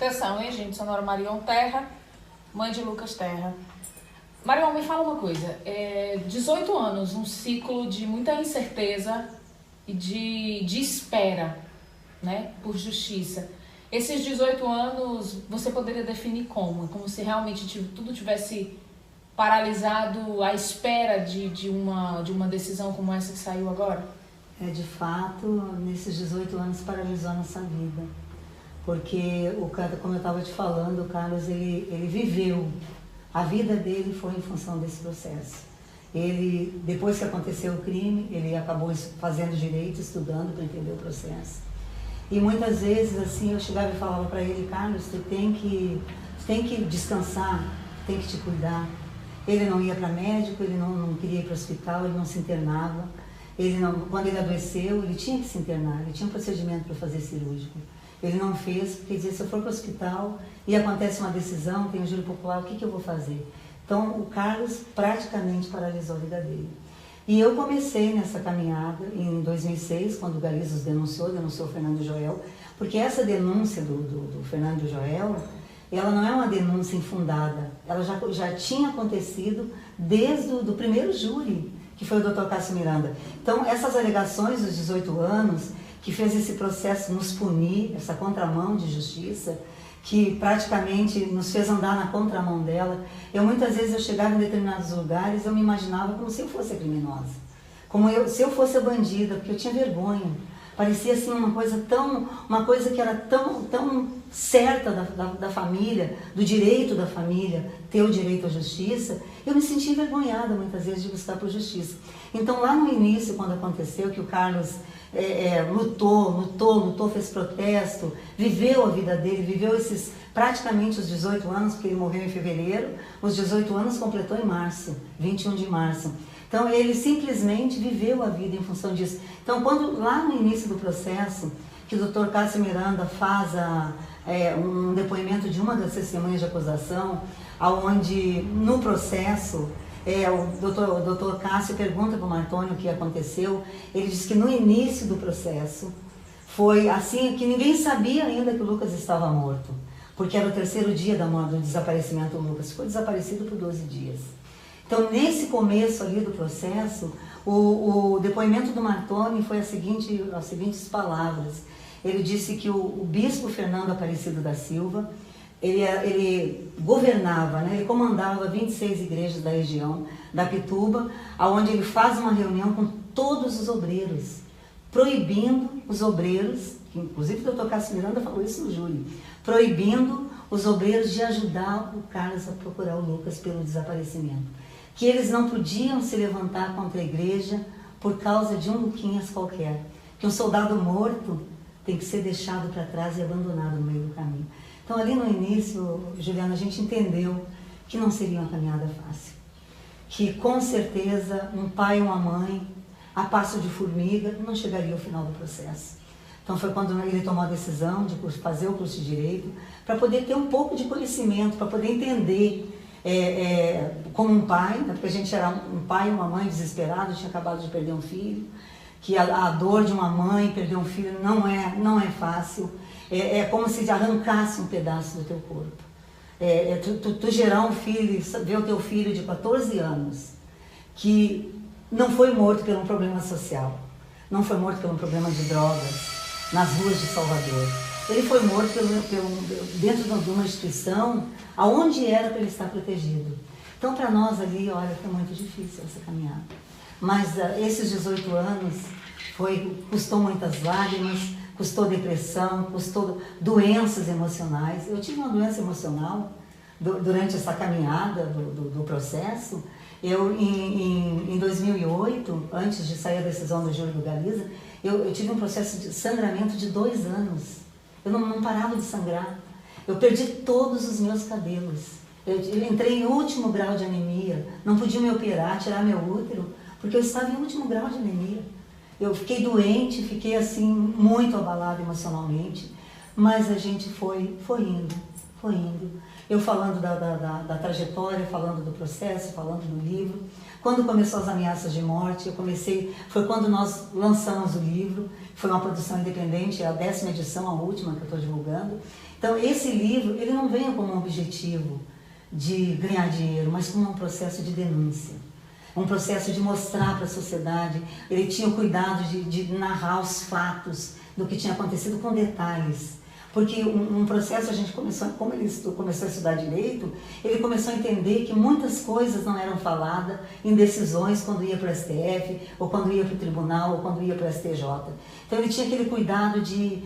Atenção, hein, gente? Sonora Marion Terra, mãe de Lucas Terra. Marion, me fala uma coisa. 18 anos, um ciclo de muita incerteza e de espera, né, por justiça. Esses 18 anos, você poderia definir como? Como se realmente tudo tivesse paralisado à espera de uma decisão como essa que saiu agora? De fato, nesses 18 anos paralisou a nossa vida. Porque, como eu estava te falando, o Carlos, ele viveu. A vida dele foi em função desse processo. Ele, depois que aconteceu o crime, ele acabou fazendo direito, estudando para entender o processo. E muitas vezes, assim, eu chegava e falava para ele: Carlos, tu tem que descansar, tem que te cuidar. Ele não ia para médico, ele não queria ir para o hospital, ele não se internava. Quando ele adoeceu, ele tinha que se internar, ele tinha um procedimento para fazer cirúrgico. Ele não fez, porque dizia: se eu for para o hospital e acontece uma decisão, tem um júri popular, o que eu vou fazer? Então, o Carlos praticamente paralisou a vida dele. E eu comecei nessa caminhada em 2006, quando o Galizos denunciou o Fernando Joel, porque essa denúncia do Fernando Joel, ela não é uma denúncia infundada, ela já tinha acontecido desde o primeiro júri, que foi o Dr. Cássio Miranda. Então, essas alegações dos 18 anos, que fez esse processo nos punir, essa contramão de justiça, que praticamente nos fez andar na contramão dela. Muitas vezes eu chegava em determinados lugares, eu me imaginava como se eu fosse a criminosa, se eu fosse a bandida, porque eu tinha vergonha. Parecia assim uma coisa que era tão certa da família, do direito da família, ter o direito à justiça. Eu me sentia envergonhada muitas vezes de buscar por justiça. Então, lá no início, quando aconteceu que o Carlos lutou, fez protesto, viveu a vida dele, viveu praticamente os 18 anos, porque ele morreu em fevereiro, os 18 anos completou em março, 21 de março. Então, ele simplesmente viveu a vida em função disso. Então, quando lá no início do processo, que o Dr. Cássio Miranda faz um depoimento de uma das testemunhas de acusação, onde no processo o doutor Cássio pergunta para o Martônio o que aconteceu. Ele diz que no início do processo foi assim, que ninguém sabia ainda que o Lucas estava morto, porque era o terceiro dia do desaparecimento do Lucas. Foi desaparecido por 12 dias. Então, nesse começo ali do processo, o depoimento do Martônio foi as seguintes palavras. Ele disse que o bispo Fernando Aparecido da Silva, ele governava, né? Ele comandava 26 igrejas da região da Pituba, onde ele faz uma reunião com todos os obreiros, proibindo os obreiros, inclusive o Dr. Cássio Miranda falou isso no júri, proibindo os obreiros de ajudar o Carlos a procurar o Lucas pelo desaparecimento. Que eles não podiam se levantar contra a igreja por causa de um Luquinhas qualquer. Que um soldado morto tem que ser deixado para trás e abandonado no meio do caminho. Então, ali no início, Juliana, a gente entendeu que não seria uma caminhada fácil. Que, com certeza, um pai e uma mãe, a passo de formiga, não chegaria ao final do processo. Então, foi quando ele tomou a decisão de fazer o curso de Direito, para poder ter um pouco de conhecimento, para poder entender como um pai, né? Porque a gente era um pai e uma mãe desesperado, tinha acabado de perder um filho, que a dor de uma mãe perder um filho não é fácil. É como se arrancasse um pedaço do teu corpo. Tu gerar um filho, ver o teu filho de 14 anos, que não foi morto por um problema social, não foi morto por um problema de drogas, nas ruas de Salvador. Ele foi morto dentro de uma instituição onde era para ele estar protegido. Então, para nós ali, olha, foi muito difícil essa caminhada. Mas esses 18 anos custou muitas lágrimas, custou depressão, custou doenças emocionais. Eu tive uma doença emocional durante essa caminhada do processo. Eu, em 2008, antes de sair a decisão do júri do Galiza, eu tive um processo de sangramento de 2 anos. Eu não parava de sangrar. Eu perdi todos os meus cabelos. Eu entrei em último grau de anemia. Não podia me operar, tirar meu útero, porque eu estava em último grau de anemia. Eu fiquei doente, fiquei assim muito abalada emocionalmente, mas a gente foi indo. Foi indo. Eu falando da trajetória, falando do processo, falando do livro. Quando começou as ameaças de morte, foi quando nós lançamos o livro, foi uma produção independente, é a 10ª edição, a última que eu estou divulgando. Então, esse livro, ele não veio como um objetivo de ganhar dinheiro, mas como um processo de denúncia. Um processo de mostrar para a sociedade. Ele tinha o cuidado de narrar os fatos do que tinha acontecido com detalhes. Porque um processo, a gente começou, como ele começou a estudar direito, ele começou a entender que muitas coisas não eram faladas em decisões quando ia para o STF, ou quando ia para o tribunal, ou quando ia para o STJ. Então ele tinha aquele cuidado de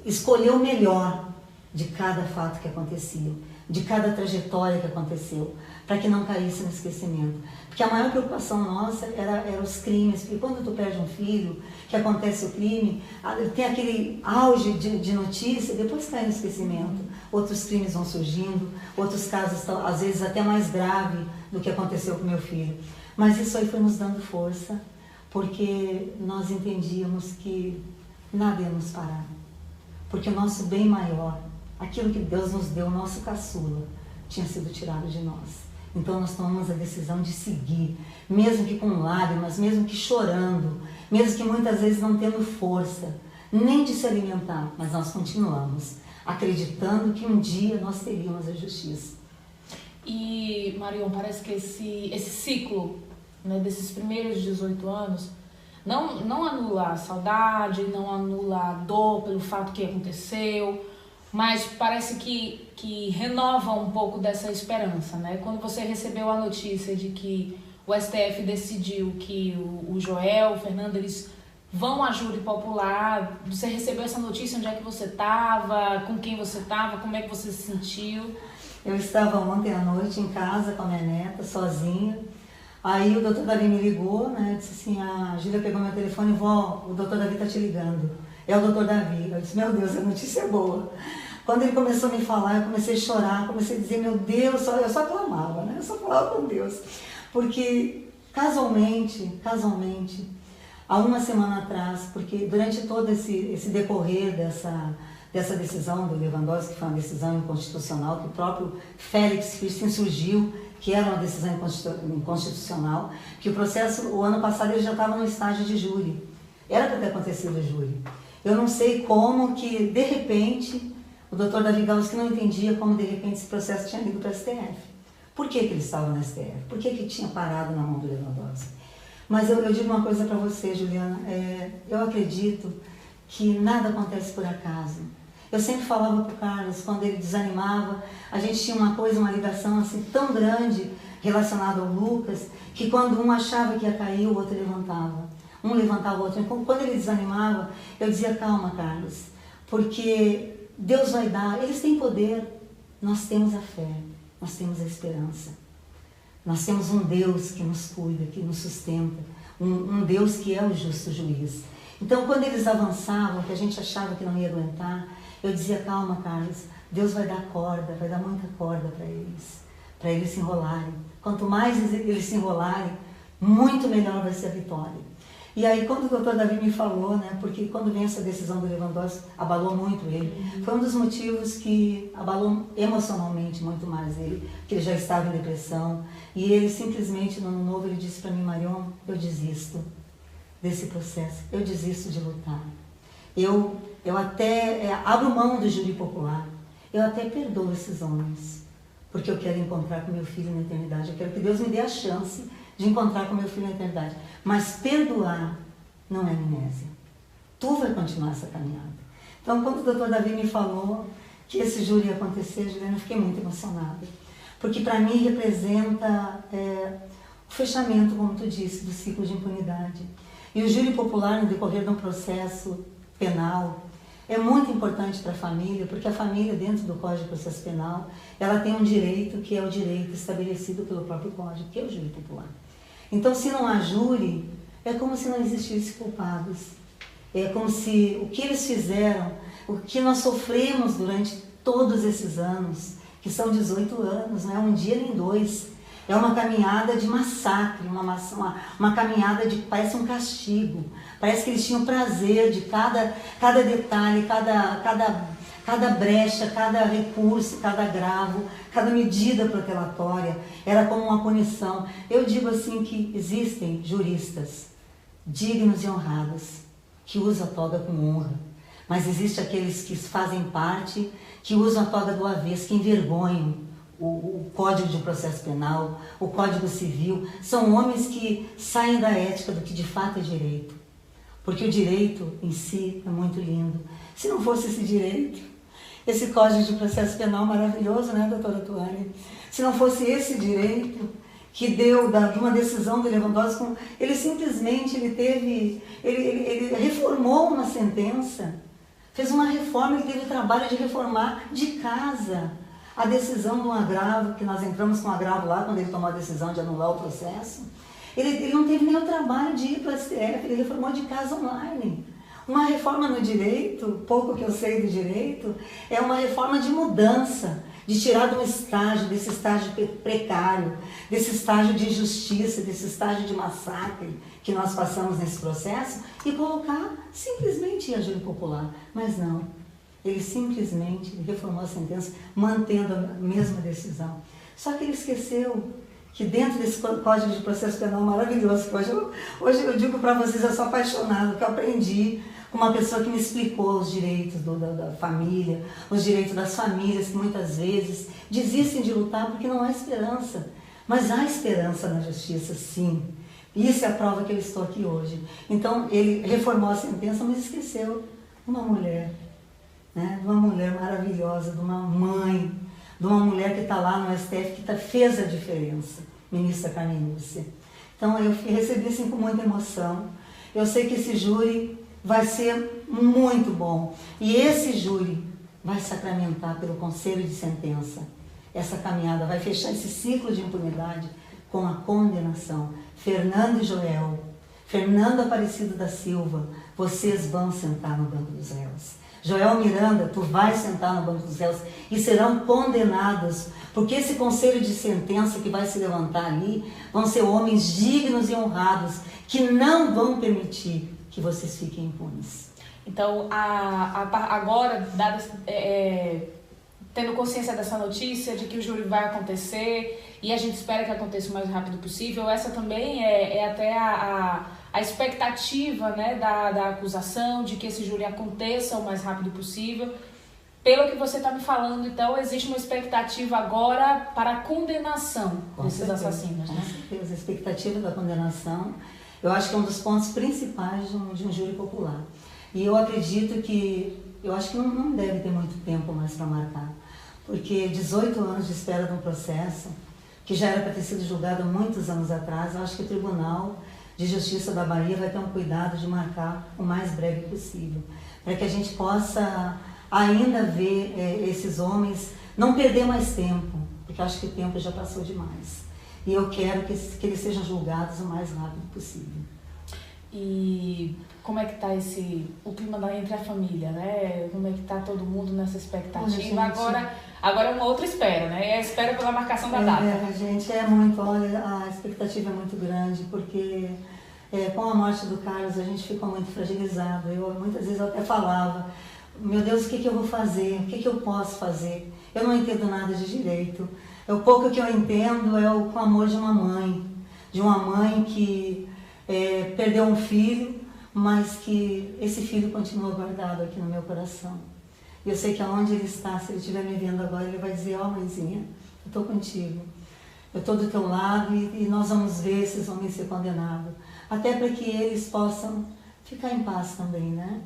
escolher o melhor de cada fato que acontecia, de cada trajetória que aconteceu, para que não caísse no esquecimento. Porque a maior preocupação nossa era os crimes, porque quando tu perde um filho, que acontece o crime, tem aquele auge de notícia, depois cai no esquecimento. Outros crimes vão surgindo, outros casos, às vezes até mais grave do que aconteceu com meu filho. Mas isso aí foi nos dando força, porque nós entendíamos que nada ia nos parar. Porque o nosso bem maior, aquilo que Deus nos deu, o nosso caçula, tinha sido tirado de nós. Então nós tomamos a decisão de seguir, mesmo que com lágrimas, mesmo que chorando, mesmo que muitas vezes não tendo força, nem de se alimentar, mas nós continuamos, acreditando que um dia nós teríamos a justiça. E, Marion, parece que esse ciclo, né, desses primeiros 18 anos, não anula a saudade, não anula a dor pelo fato que aconteceu, mas parece que renova um pouco dessa esperança, né? Quando você recebeu a notícia de que o STF decidiu que o Joel, o Fernando, eles vão à júri popular, você recebeu essa notícia, onde é que você estava, com quem você estava, como é que você se sentiu? Eu estava ontem à noite em casa com a minha neta, sozinha. Aí o doutor Davi me ligou, né? Disse assim, a Júlia pegou meu telefone, vó, o doutor Davi está te ligando. É o doutor Davi. Eu disse, meu Deus, a notícia é boa. Quando ele começou a me falar, eu comecei a chorar, comecei a dizer, meu Deus, eu só clamava, né? Eu só falava com Deus. Porque casualmente, há uma semana atrás, porque durante todo esse decorrer dessa decisão do Lewandowski, que foi uma decisão inconstitucional, que o próprio Félix Kirsten surgiu, que era uma decisão inconstitucional, que o processo, o ano passado, ele já estava no estágio de júri. Era para ter acontecido o júri. Eu não sei como que, de repente, o doutor Davi Gauss, que não entendia como, de repente, esse processo tinha ido para o STF. Por que ele estava no STF? Por que tinha parado na mão do Lewandowski? Mas eu digo uma coisa para você, Juliana, eu acredito que nada acontece por acaso. Eu sempre falava para o Carlos, quando ele desanimava, a gente tinha uma ligação assim tão grande relacionada ao Lucas, que quando um achava que ia cair, o outro levantava. Um levantava o outro. Então, quando ele desanimava, eu dizia, calma, Carlos, porque Deus vai dar, eles têm poder, nós temos a fé, nós temos a esperança. Nós temos um Deus que nos cuida, que nos sustenta, um Deus que é o justo juiz. Então, quando eles avançavam, que a gente achava que não ia aguentar, eu dizia, calma, Carlos, Deus vai dar corda, vai dar muita corda para eles se enrolarem. Quanto mais eles se enrolarem, muito melhor vai ser a vitória. E aí, quando o doutor Davi me falou, né, porque quando vem essa decisão do Lewandowski, abalou muito ele. Foi um dos motivos que abalou emocionalmente muito mais ele, que ele já estava em depressão. E ele simplesmente, no ano novo, ele disse para mim, Marion, eu desisto desse processo, eu desisto de lutar. Eu até abro mão do júri popular, eu até perdoo esses homens, porque eu quero encontrar com meu filho na eternidade, eu quero que Deus me dê a chance de encontrar com meu filho na eternidade. Mas perdoar não é amnésia. Tu vai continuar essa caminhada. Então, quando o doutor Davi me falou que esse júri ia acontecer, Juliana, eu fiquei muito emocionada. Porque para mim representa o fechamento, como tu disse, do ciclo de impunidade. E o júri popular, no decorrer de um processo penal, é muito importante para a família, porque a família, dentro do Código de Processo Penal, ela tem um direito que é o direito estabelecido pelo próprio Código, que é o júri popular. Então, se não há júri, é como se não existissem culpados. É como se o que eles fizeram, o que nós sofremos durante todos esses anos, que são 18 anos, não é um dia nem dois, É uma caminhada de massacre, uma caminhada de parece um castigo. Parece que eles tinham prazer de cada detalhe, cada brecha, cada recurso, cada agravo, cada medida protelatória. Era como uma punição. Eu digo assim que existem juristas dignos e honrados que usam a toga com honra. Mas existe aqueles que fazem parte, que usam a toga do avesso, que envergonham o Código de Processo Penal, o Código Civil. São homens que saem da ética do que de fato é direito. Porque o direito em si é muito lindo. Se não fosse esse direito, esse Código de Processo Penal maravilhoso, né, doutora Tuane? Se não fosse esse direito que deu de uma decisão do Lewandowski, ele simplesmente ele reformou uma sentença, fez uma reforma, ele teve o trabalho de reformar de casa a decisão de um agravo, que nós entramos com um agravo lá quando ele tomou a decisão de anular o processo. Ele não teve nem o trabalho de ir para o STF, ele reformou de casa online. Uma reforma no direito, pouco que eu sei do direito, é uma reforma de mudança, de tirar de um estágio, desse estágio precário, desse estágio de injustiça, desse estágio de massacre que nós passamos nesse processo e colocar simplesmente a júri popular. Mas não, ele simplesmente reformou a sentença mantendo a mesma decisão. Só que ele esqueceu que dentro desse Código de Processo Penal maravilhoso, que hoje eu digo para vocês, eu sou apaixonada, que eu aprendi com uma pessoa que me explicou os direitos da família, os direitos das famílias que muitas vezes desistem de lutar porque não há esperança. Mas há esperança na justiça, sim. Isso é a prova que eu estou aqui hoje. Então, ele reformou a sentença, mas esqueceu uma mulher, né? De uma mulher maravilhosa, de uma mãe, de uma mulher que está lá no STF, que fez a diferença, ministra Carmen Lúcia. Então, eu recebi assim com muita emoção. Eu sei que esse júri vai ser muito bom. E esse júri vai sacramentar pelo conselho de sentença. Essa caminhada vai fechar esse ciclo de impunidade com a condenação. Fernando e Joel, Fernando Aparecido da Silva, vocês vão sentar no banco dos réus. Joel Miranda, tu vais sentar no banco dos réus e serão condenados, porque esse conselho de sentença que vai se levantar ali vão ser homens dignos e honrados que não vão permitir que vocês fiquem impunes. Então, agora, tendo consciência dessa notícia, de que o júri vai acontecer, e a gente espera que aconteça o mais rápido possível, essa também é até a expectativa, né, da acusação, de que esse júri aconteça o mais rápido possível. Pelo que você está me falando, então, existe uma expectativa agora para a condenação desses assassinos, né? Com certeza, a expectativa da condenação, eu acho que é um dos pontos principais de um júri popular. E eu acredito eu acho que não deve ter muito tempo mais para marcar, porque 18 anos de espera de um processo, que já era para ter sido julgado há muitos anos atrás, eu acho que o Tribunal de Justiça da Bahia vai ter um cuidado de marcar o mais breve possível, para que a gente possa ainda ver esses homens, não perder mais tempo, porque eu acho que o tempo já passou demais. E eu quero que eles sejam julgados o mais rápido possível. E como é que está o clima entre a família, né? Como é que está todo mundo nessa expectativa? Agora é uma outra espera, né? É a espera pela marcação da data. Gente, olha, a expectativa é muito grande, porque com a morte do Carlos a gente ficou muito fragilizado. Muitas vezes eu até falava, meu Deus, o que eu vou fazer? O que eu posso fazer? Eu não entendo nada de direito. O pouco que eu entendo é o clamor de uma mãe que perdeu um filho, mas que esse filho continua guardado aqui no meu coração. E eu sei que aonde ele está, se ele estiver me vendo agora, ele vai dizer, mãezinha, eu estou contigo, eu estou do teu lado e nós vamos ver esses homens ser condenados, até para que eles possam ficar em paz também, né?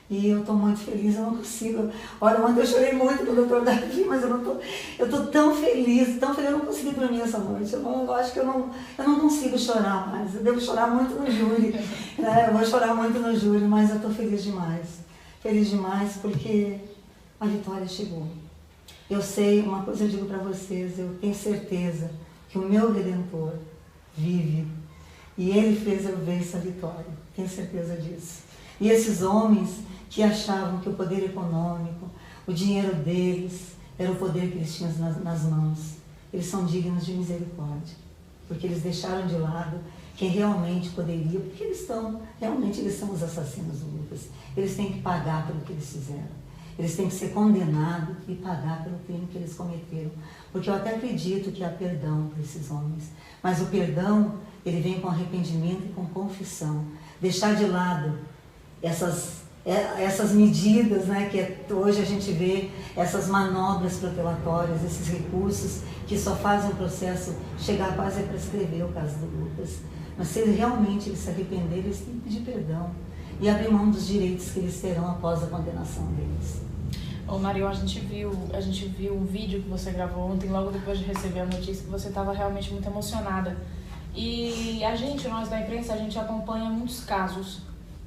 E eu estou muito feliz, eu não consigo. Olha, ontem eu chorei muito com o doutor Davi, mas eu estou tão feliz, eu não consegui dormir essa noite. Eu acho que eu não consigo chorar mais. Eu devo chorar muito no júri, né? Eu vou chorar muito no júri, mas eu estou feliz demais. Feliz demais porque a vitória chegou. Eu sei, uma coisa eu digo para vocês, eu tenho certeza que o meu Redentor vive. E ele fez eu ver essa vitória. Tenho certeza disso. E esses homens que achavam que o poder econômico, o dinheiro deles, era o poder que eles tinham nas mãos. Eles são dignos de misericórdia. porque eles deixaram de lado quem realmente poderia, porque realmente eles são os assassinos do Lucas. Eles têm que pagar pelo que eles fizeram. Eles têm que ser condenados e pagar pelo crime que eles cometeram. Porque eu até acredito que há perdão para esses homens. Mas o perdão, ele vem com arrependimento e com confissão. Deixar de lado essas medidas, né, que hoje a gente vê, essas manobras protelatórias, esses recursos que só fazem o processo chegar quase a prescrever o caso do Lucas. Mas se realmente eles se arrependerem, eles têm que pedir perdão e abrir mão dos direitos que eles terão após a condenação deles. Ô Marion, a gente viu um vídeo que você gravou ontem, logo depois de receber a notícia, que você estava realmente muito emocionada. E nós da imprensa, a gente acompanha muitos casos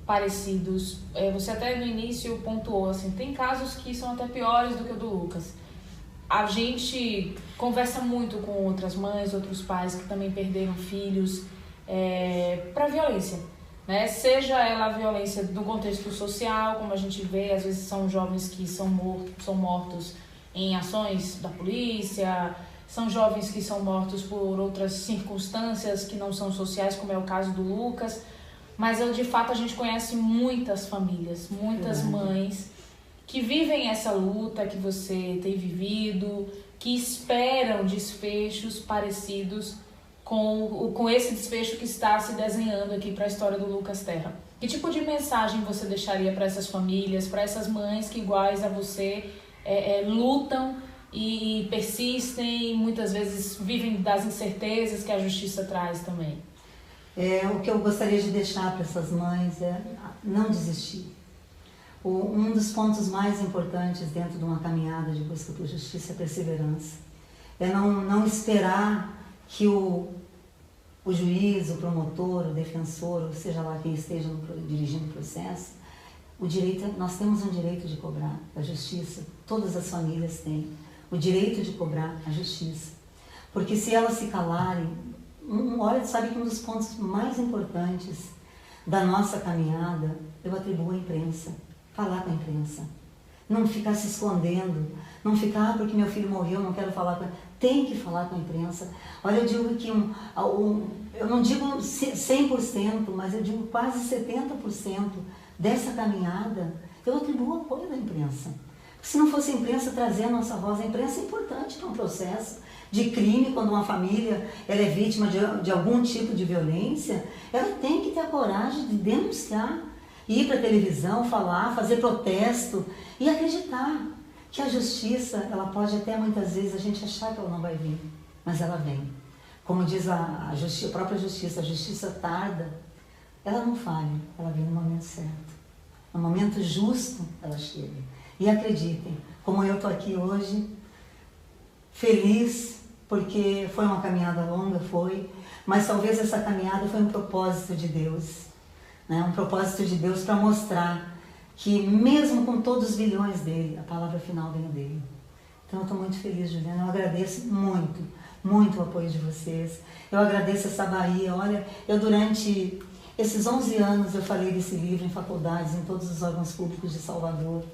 parecidos. Você até no início pontuou, assim, tem casos que são até piores do que o do Lucas. A gente conversa muito com outras mães, outros pais que também perderam filhos para violência, né? Seja ela a violência do contexto social, como a gente vê, às vezes são jovens que são mortos em ações da polícia, são jovens que são mortos por outras circunstâncias que não são sociais, como é o caso do Lucas. Mas de fato a gente conhece muitas famílias, muitas mães que vivem essa luta que você tem vivido, que esperam desfechos parecidos com esse desfecho que está se desenhando aqui para a história do Lucas Terra. Que tipo de mensagem você deixaria para essas famílias, para essas mães que, iguais a você, lutam e persistem e muitas vezes vivem das incertezas que a justiça traz também? O que eu gostaria de deixar para essas mães é não desistir. Um dos pontos mais importantes dentro de uma caminhada de busca por justiça é a perseverança. É não esperar que o juiz, o promotor, o defensor, ou seja lá quem esteja dirigindo o processo, nós temos um direito de cobrar a justiça, todas as famílias têm o direito de cobrar a justiça. Porque se elas se calarem, olha, sabe que um dos pontos mais importantes da nossa caminhada, eu atribuo à imprensa, falar com a imprensa. Não ficar se escondendo, não ficar, porque meu filho morreu, não quero falar com a... Tem que falar com a imprensa. Olha, eu digo que eu não digo 100%, mas eu digo quase 70% dessa caminhada, eu atribuo ao apoio da imprensa. Se não fosse a imprensa trazer a nossa voz, a imprensa é importante para um processo de crime, quando uma família ela é vítima de algum tipo de violência, ela tem que ter a coragem de denunciar, ir para a televisão, falar, fazer protesto e acreditar que a justiça, ela pode até muitas vezes a gente achar que ela não vai vir, mas ela vem. Como diz a própria justiça, a justiça tarda, ela não falha, ela vem no momento certo. No momento justo, ela chega. E acreditem, como eu estou aqui hoje, feliz, porque foi uma caminhada longa, mas talvez essa caminhada foi um propósito de Deus, né? Um propósito de Deus para mostrar que mesmo com todos os bilhões dele, a palavra final veio dele. Então eu estou muito feliz, Juliana, eu agradeço muito, muito o apoio de vocês, eu agradeço essa Bahia. Olha, eu durante esses 11 anos eu falei desse livro em faculdades, em todos os órgãos públicos de Salvador,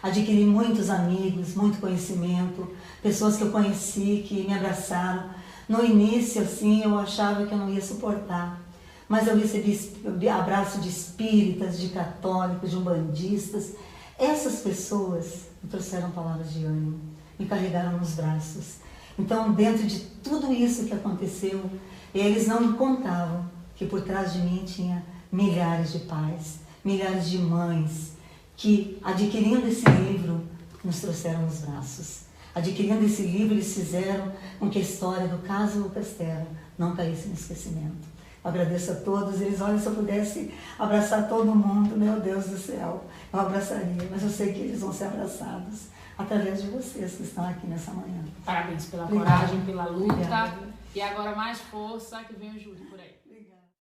adquiri muitos amigos, muito conhecimento, pessoas que eu conheci, que me abraçaram. No início, assim, eu achava que eu não ia suportar, mas eu recebi abraço de espíritas, de católicos, de umbandistas. Essas pessoas me trouxeram palavras de ânimo, me carregaram nos braços. Então, dentro de tudo isso que aconteceu, eles não me contavam que por trás de mim tinha milhares de pais, milhares de mães, que adquirindo esse livro, nos trouxeram nos braços. Adquirindo esse livro, eles fizeram com que a história do caso Lucas Terra não caísse no esquecimento. Eu agradeço a todos, olha, se eu pudesse abraçar todo mundo, meu Deus do céu, eu abraçaria, mas eu sei que eles vão ser abraçados através de vocês que estão aqui nessa manhã. Parabéns pela coragem, pela luta. Obrigada. E agora mais força, que vem o Júlio por aí.